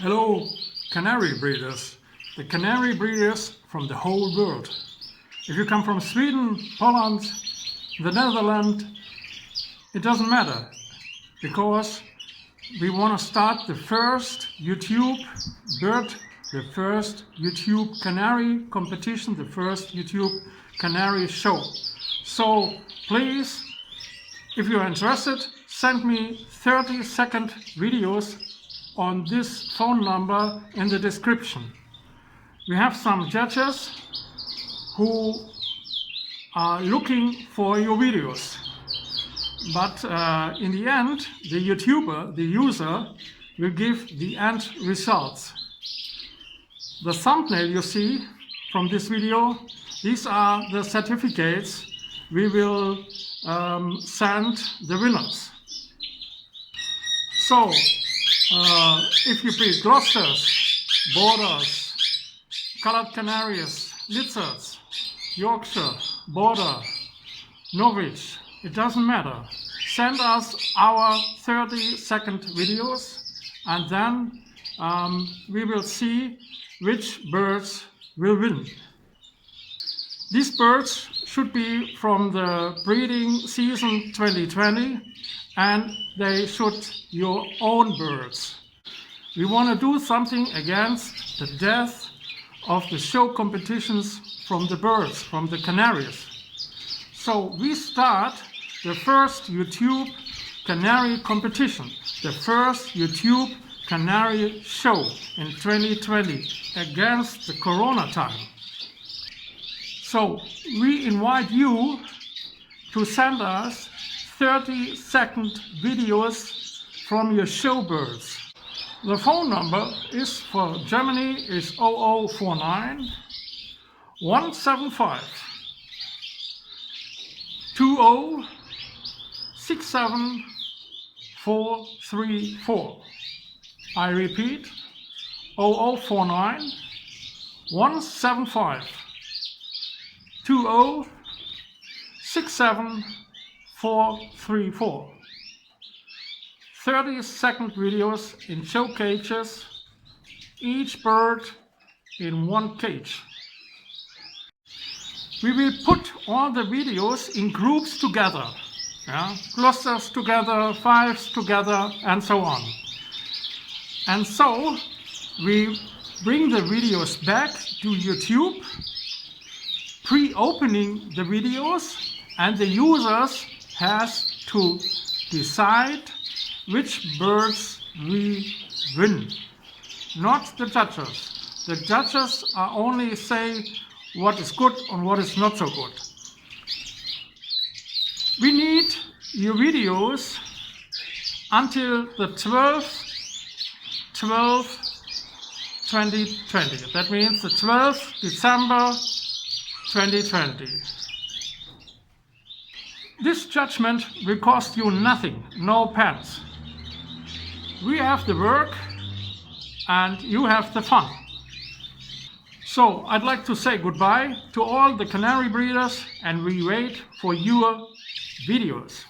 Hello, canary breeders, the canary breeders from the whole world. If you come from Sweden, Poland, the Netherlands, it doesn't matter, because we want to start the first YouTube bird, the first YouTube canary competition, the first YouTube canary show. So please, if you're interested, send me 30-second videos on this phone number in the description. We have some judges who are looking for your videos, but in the end the YouTuber, the user, will give the end results. The thumbnail you see from this video, these are the certificates we will send the winners. So if you breed Gloucesters, Borders, Colored Canaries, Lizards, Yorkshire, Border, Norwich, it doesn't matter. Send us our 30-second videos, and then we will see which birds will win. These birds should be from the breeding season 2020, and they should your own birds. We want to do something against the death of the show competitions from the birds, from the canaries. So we start the first YouTube canary competition, the first YouTube canary show in 2020 against the Corona time. So we invite you to send us 30-second videos from your show birds. The phone number is for Germany is 0049 175 2067 434. I repeat, 0049 175 2067 434. 30-second videos in show cages, each bird in one cage. We will put all the videos in groups together, clusters together, fives together, and so on. And so we bring the videos back to YouTube, pre-opening the videos, and the users has to decide which birds we win, not the judges. The judges are only say what is good and what is not so good. We need your videos until the 12/2020. That means the 12th December 2020. This judgment will cost you nothing, no pence. We have the work and you have the fun. So I'd like to say goodbye to all the canary breeders, and we wait for your videos.